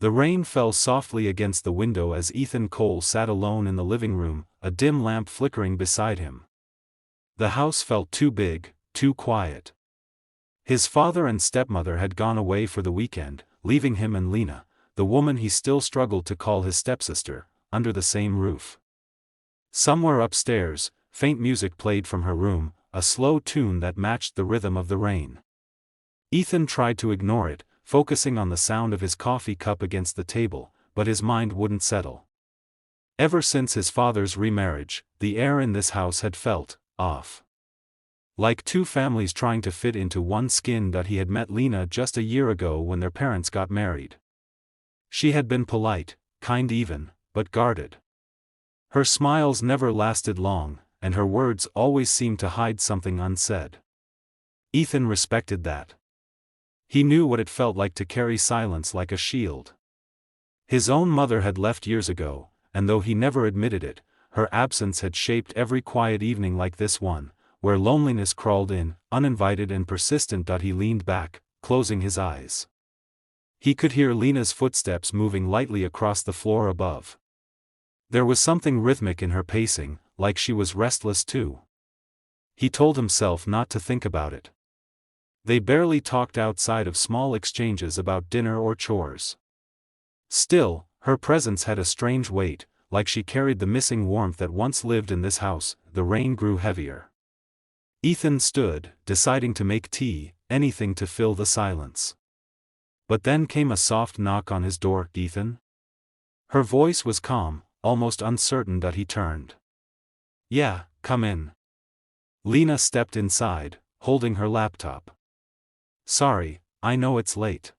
The rain fell softly against the window as Ethan Cole sat alone in the living room, a dim lamp flickering beside him. The house felt too big, too quiet. His father and stepmother had gone away for the weekend, leaving him and Lena, the woman he still struggled to call his stepsister, under the same roof. Somewhere upstairs, faint music played from her room, a slow tune that matched the rhythm of the rain. Ethan tried to ignore it, focusing on the sound of his coffee cup against the table, but his mind wouldn't settle. Ever since his father's remarriage, the air in this house had felt off. Like two families trying to fit into one skin. He had met Lena just a year ago when their parents got married. She had been polite, kind even, but guarded. Her smiles never lasted long, and her words always seemed to hide something unsaid. Ethan respected that. He knew what it felt like to carry silence like a shield. His own mother had left years ago, and though he never admitted it, her absence had shaped every quiet evening like this one, where loneliness crawled in, uninvited and persistent. He leaned back, closing his eyes. He could hear Lena's footsteps moving lightly across the floor above. There was something rhythmic in her pacing, like she was restless too. He told himself not to think about it. They barely talked outside of small exchanges about dinner or chores. Still, her presence had a strange weight, like she carried the missing warmth that once lived in this house. The rain grew heavier. Ethan stood, deciding to make tea, anything to fill the silence. But then came a soft knock on his door. "Ethan?" Her voice was calm, almost uncertain. He turned. "Yeah, come in." Lena stepped inside, holding her laptop. "Sorry, I know it's late.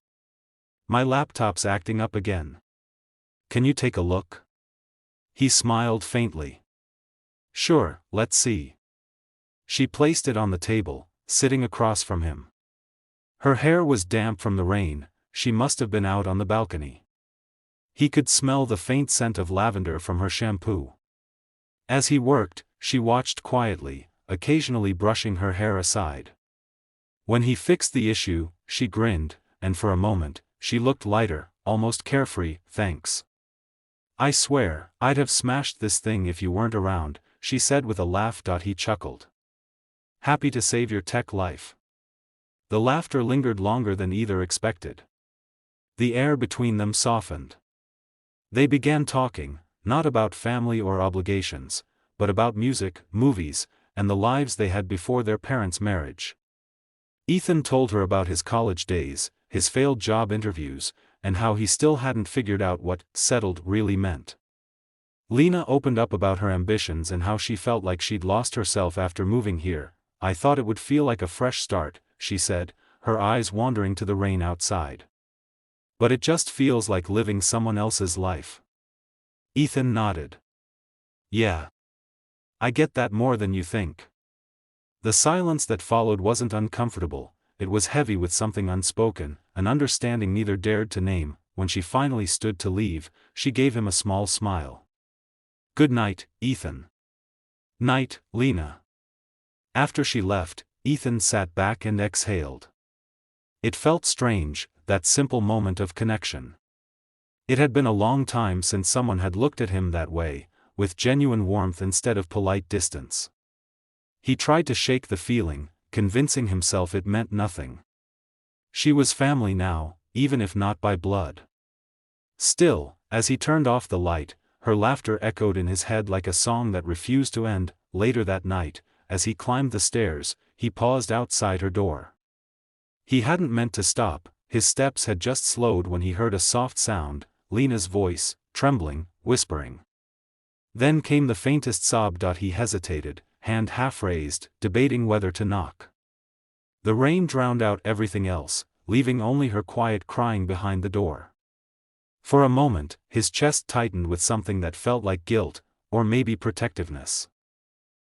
My laptop's acting up again. Can you take a look?" He smiled faintly. "Sure, let's see." She placed it on the table, sitting across from him. Her hair was damp from the rain. She must have been out on the balcony. He could smell the faint scent of lavender from her shampoo. As he worked, she watched quietly, occasionally brushing her hair aside. When he fixed the issue, she grinned, and for a moment, she looked lighter, almost carefree. "Thanks. I swear, I'd have smashed this thing if you weren't around," she said with a laugh. He chuckled. "Happy to save your tech life." The laughter lingered longer than either expected. The air between them softened. They began talking, not about family or obligations, but about music, movies, and the lives they had before their parents' marriage. Ethan told her about his college days, his failed job interviews, and how he still hadn't figured out what "settled" really meant. Lena opened up about her ambitions and how she felt like she'd lost herself after moving here. "I thought it would feel like a fresh start," she said, her eyes wandering to the rain outside. "But it just feels like living someone else's life." Ethan nodded. "Yeah. I get that more than you think." The silence that followed wasn't uncomfortable, it was heavy with something unspoken, an understanding neither dared to name. When she finally stood to leave, she gave him a small smile. "Good night, Ethan." "Night, Lena." After she left, Ethan sat back and exhaled. It felt strange, that simple moment of connection. It had been a long time since someone had looked at him that way, with genuine warmth instead of polite distance. He tried to shake the feeling, convincing himself it meant nothing. She was family now, even if not by blood. Still, as he turned off the light, her laughter echoed in his head like a song that refused to end. Later that night, as he climbed the stairs, he paused outside her door. He hadn't meant to stop, his steps had just slowed when he heard a soft sound, Lena's voice, trembling, whispering. Then came the faintest sob. He hesitated, hand half raised, debating whether to knock. The rain drowned out everything else, leaving only her quiet crying behind the door. For a moment, his chest tightened with something that felt like guilt, or maybe protectiveness.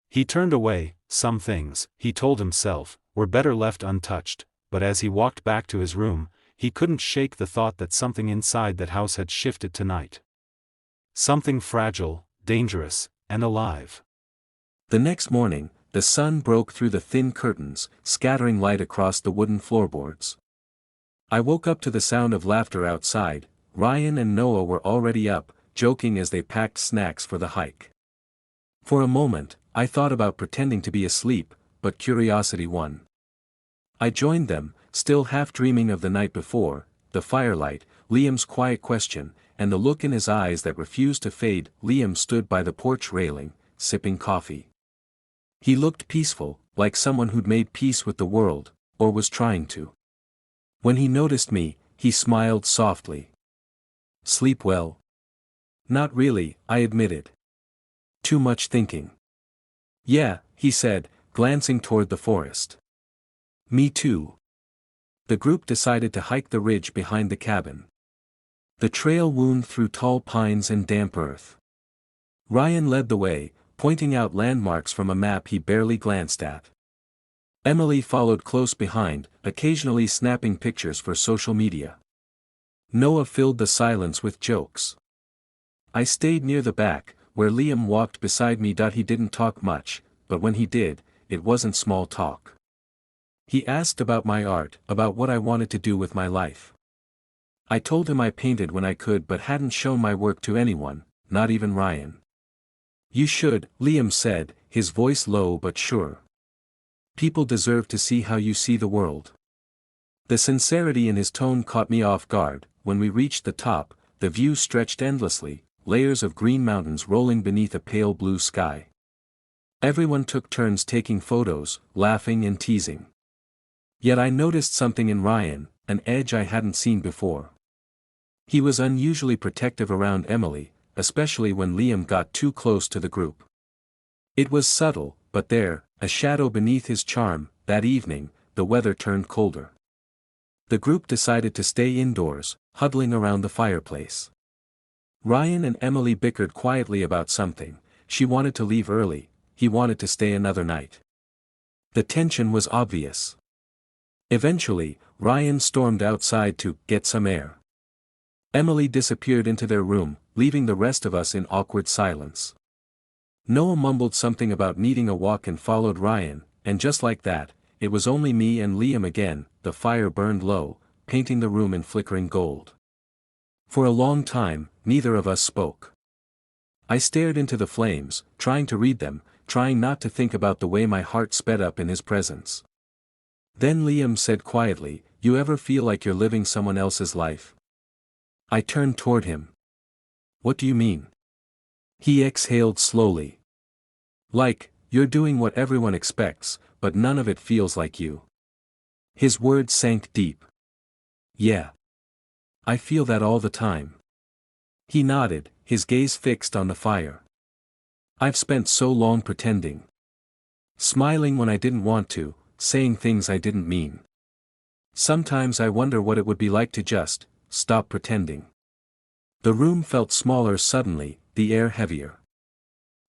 He turned away. Some things, he told himself, were better left untouched, but as he walked back to his room, he couldn't shake the thought that something inside that house had shifted tonight. Something fragile, dangerous, and alive. The next morning, the sun broke through the thin curtains, scattering light across the wooden floorboards. I woke up to the sound of laughter outside, Ryan and Noah were already up, joking as they packed snacks for the hike. For a moment, I thought about pretending to be asleep, but curiosity won. I joined them, still half dreaming of the night before, the firelight, Liam's quiet question, and the look in his eyes that refused to fade. Liam stood by the porch railing, sipping coffee. He looked peaceful, like someone who'd made peace with the world, or was trying to. When he noticed me, he smiled softly. "Sleep well?" "Not really," I admitted. "Too much thinking?" "Yeah," he said, glancing toward the forest. "Me too." The group decided to hike the ridge behind the cabin. The trail wound through tall pines and damp earth. Ryan led the way, pointing out landmarks from a map he barely glanced at. Emily followed close behind, occasionally snapping pictures for social media. Noah filled the silence with jokes. I stayed near the back, where Liam walked beside me. He didn't talk much, but when he did, it wasn't small talk. He asked about my art, about what I wanted to do with my life. I told him I painted when I could but hadn't shown my work to anyone, not even Ryan. "You should," Liam said, his voice low but sure. "People deserve to see how you see the world." The sincerity in his tone caught me off guard. When we reached the top, the view stretched endlessly, layers of green mountains rolling beneath a pale blue sky. Everyone took turns taking photos, laughing and teasing. Yet I noticed something in Ryan, an edge I hadn't seen before. He was unusually protective around Emily, especially when Liam got too close to the group. It was subtle, but there, a shadow beneath his charm. That evening, the weather turned colder. The group decided to stay indoors, huddling around the fireplace. Ryan and Emily bickered quietly about something. She wanted to leave early, he wanted to stay another night. The tension was obvious. Eventually, Ryan stormed outside to get some air. Emily disappeared into their room, leaving the rest of us in awkward silence. Noah mumbled something about needing a walk and followed Ryan, and just like that, it was only me and Liam again. The fire burned low, painting the room in flickering gold. For a long time, neither of us spoke. I stared into the flames, trying to read them, trying not to think about the way my heart sped up in his presence. Then Liam said quietly, "You ever feel like you're living someone else's life?" I turned toward him. "What do you mean?" He exhaled slowly. "Like, you're doing what everyone expects, but none of it feels like you." His words sank deep. "Yeah. I feel that all the time." He nodded, his gaze fixed on the fire. "I've spent so long pretending. Smiling when I didn't want to, saying things I didn't mean. Sometimes I wonder what it would be like to just stop pretending." The room felt smaller suddenly, the air heavier.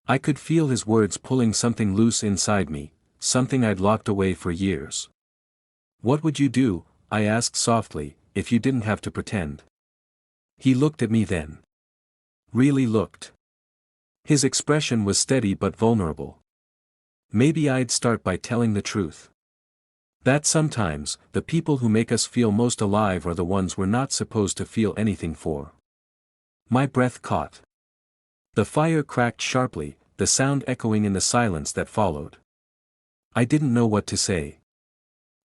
I could feel his words pulling something loose inside me, something I'd locked away for years. "What would you do," I asked softly, "if you didn't have to pretend?" He looked at me then. Really looked. His expression was steady but vulnerable. "Maybe I'd start by telling the truth. That sometimes, the people who make us feel most alive are the ones we're not supposed to feel anything for." My breath caught. The fire cracked sharply, the sound echoing in the silence that followed. I didn't know what to say.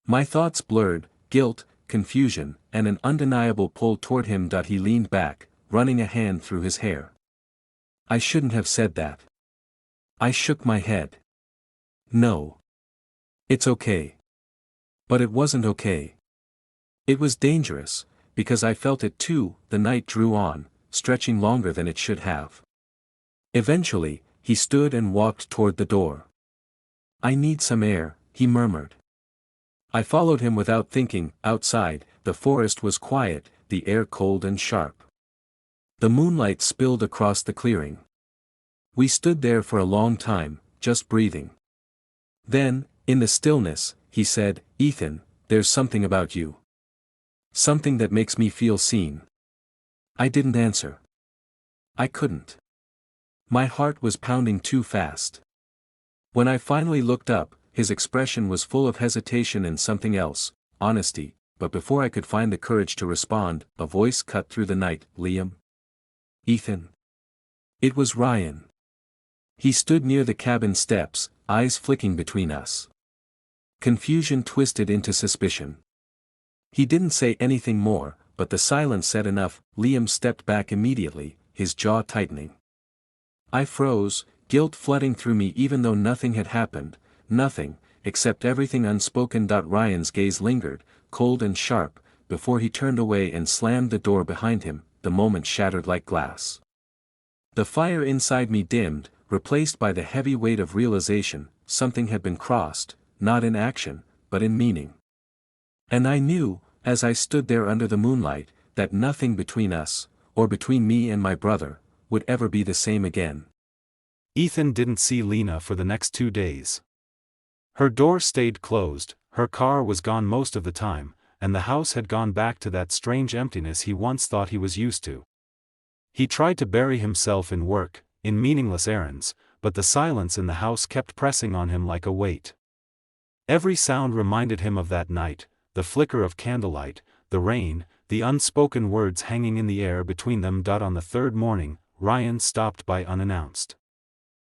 My thoughts blurred, guilt, confusion, and an undeniable pull toward him. He leaned back, running a hand through his hair. "I shouldn't have said that." I shook my head. "No. It's okay." But it wasn't okay. It was dangerous, because I felt it too. The night drew on, stretching longer than it should have. Eventually, he stood and walked toward the door. "I need some air," he murmured. I followed him without thinking. Outside, the forest was quiet, the air cold and sharp. The moonlight spilled across the clearing. We stood there for a long time, just breathing. Then, in the stillness, he said, "Ethan, there's something about you. Something that makes me feel seen." I didn't answer. I couldn't. My heart was pounding too fast. When I finally looked up, his expression was full of hesitation and something else, honesty. but before I could find the courage to respond, a voice cut through the night. "Liam? Ethan?" It was Ryan. He stood near the cabin steps, eyes flicking between us. Confusion twisted into suspicion. He didn't say anything more, but the silence said enough. Liam stepped back immediately, his jaw tightening. I froze, guilt flooding through me even though nothing had happened, nothing, except everything unspoken. Ryan's gaze lingered, cold and sharp, before he turned away and slammed the door behind him. The moment shattered like glass. The fire inside me dimmed, replaced by the heavy weight of realization. Something had been crossed, not in action, but in meaning. And I knew, as I stood there under the moonlight, that nothing between us, or between me and my brother, would ever be the same again. Ethan didn't see Lena for the next 2 days. Her door stayed closed, her car was gone most of the time, and the house had gone back to that strange emptiness he once thought he was used to. He tried to bury himself in work, in meaningless errands, but the silence in the house kept pressing on him like a weight. Every sound reminded him of that night, the flicker of candlelight, the rain, the unspoken words hanging in the air between them. On the third morning, Ryan stopped by unannounced.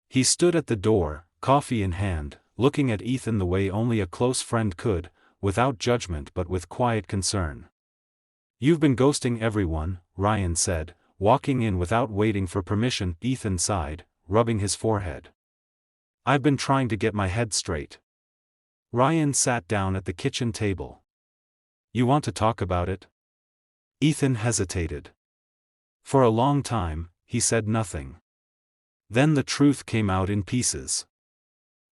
He stood at the door, coffee in hand, looking at Ethan the way only a close friend could, without judgment but with quiet concern. "You've been ghosting everyone," Ryan said, walking in without waiting for permission. Ethan sighed, rubbing his forehead. "I've been trying to get my head straight." Ryan sat down at the kitchen table. "You want to talk about it?" Ethan hesitated. For a long time, he said nothing. Then the truth came out in pieces.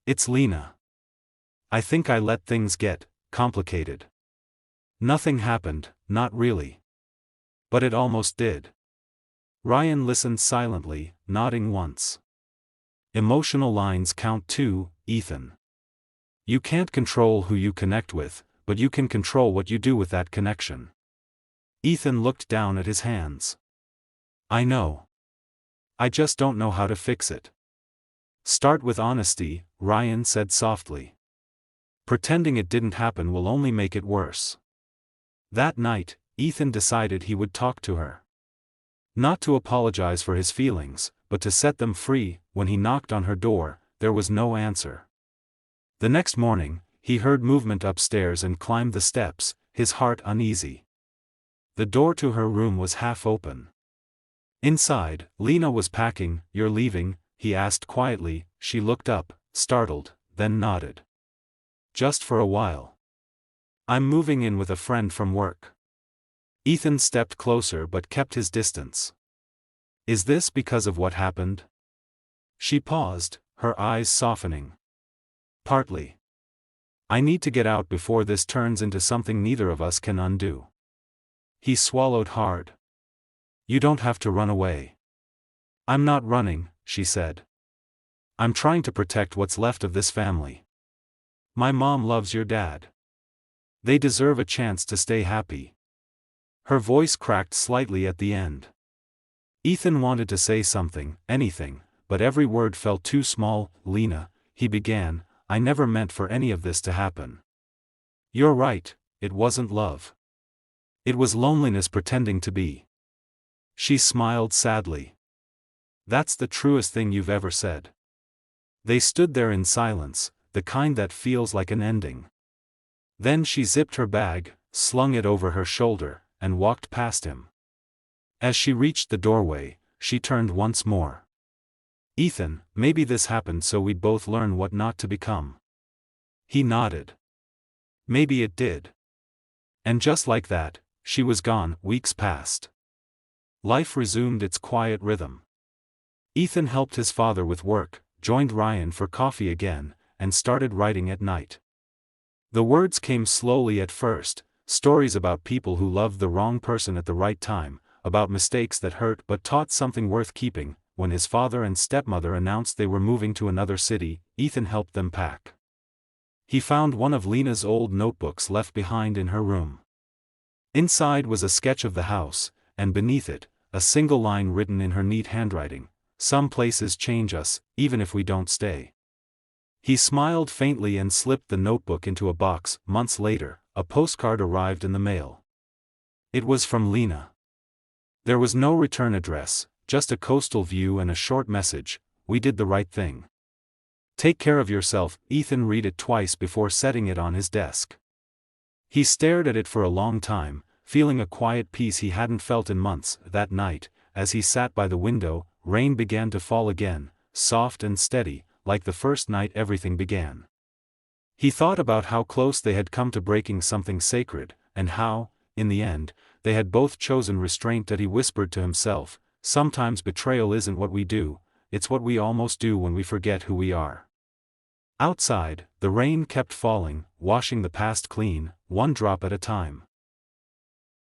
"It's Lena. I think I let things get complicated. Nothing happened, not really. But it almost did." Ryan listened silently, nodding once. "Emotional lines count too, Ethan. You can't control who you connect with, but you can control what you do with that connection." Ethan looked down at his hands. "I know. I just don't know how to fix it." "Start with honesty," Ryan said softly. "Pretending it didn't happen will only make it worse." That night, Ethan decided he would talk to her. Not to apologize for his feelings, but to set them free. When he knocked on her door, there was no answer. The next morning, he heard movement upstairs and climbed the steps, his heart uneasy. The door to her room was half open. Inside, Lena was packing. "You're leaving?" he asked quietly. She looked up, startled, then nodded. "Just for a while. I'm moving in with a friend from work." Ethan stepped closer but kept his distance. "Is this because of what happened?" She paused, her eyes softening. "Partly. I need to get out before this turns into something neither of us can undo." He swallowed hard. "You don't have to run away." "I'm not running," she said. "I'm trying to protect what's left of this family. My mom loves your dad. They deserve a chance to stay happy." Her voice cracked slightly at the end. Ethan wanted to say something, anything, but every word felt too small. "Lena," he began, "I never meant for any of this to happen." "You're right, it wasn't love. It was loneliness pretending to be." She smiled sadly. "That's the truest thing you've ever said." They stood there in silence, the kind that feels like an ending. Then she zipped her bag, slung it over her shoulder, and walked past him. As she reached the doorway, she turned once more. "Ethan, maybe this happened so we'd both learn what not to become." He nodded. Maybe it did. And just like that, she was gone. Weeks passed. Life resumed its quiet rhythm. Ethan helped his father with work, joined Ryan for coffee again, and started writing at night. The words came slowly at first, stories about people who loved the wrong person at the right time, about mistakes that hurt but taught something worth keeping. When his father and stepmother announced they were moving to another city, Ethan helped them pack. He found one of Lena's old notebooks left behind in her room. Inside was a sketch of the house, and beneath it, a single line written in her neat handwriting: "Some places change us, even if we don't stay." He smiled faintly and slipped the notebook into a box. Months later, a postcard arrived in the mail. It was from Lena. There was no return address, just a coastal view and a short message: "We did the right thing. Take care of yourself." Ethan read it twice before setting it on his desk. He stared at it for a long time, feeling a quiet peace he hadn't felt in months. That night, as he sat by the window, rain began to fall again, soft and steady, like the first night everything began. He thought about how close they had come to breaking something sacred, and how, in the end, they had both chosen restraint. That he whispered to himself, "Sometimes betrayal isn't what we do, it's what we almost do when we forget who we are." Outside, the rain kept falling, washing the past clean, one drop at a time.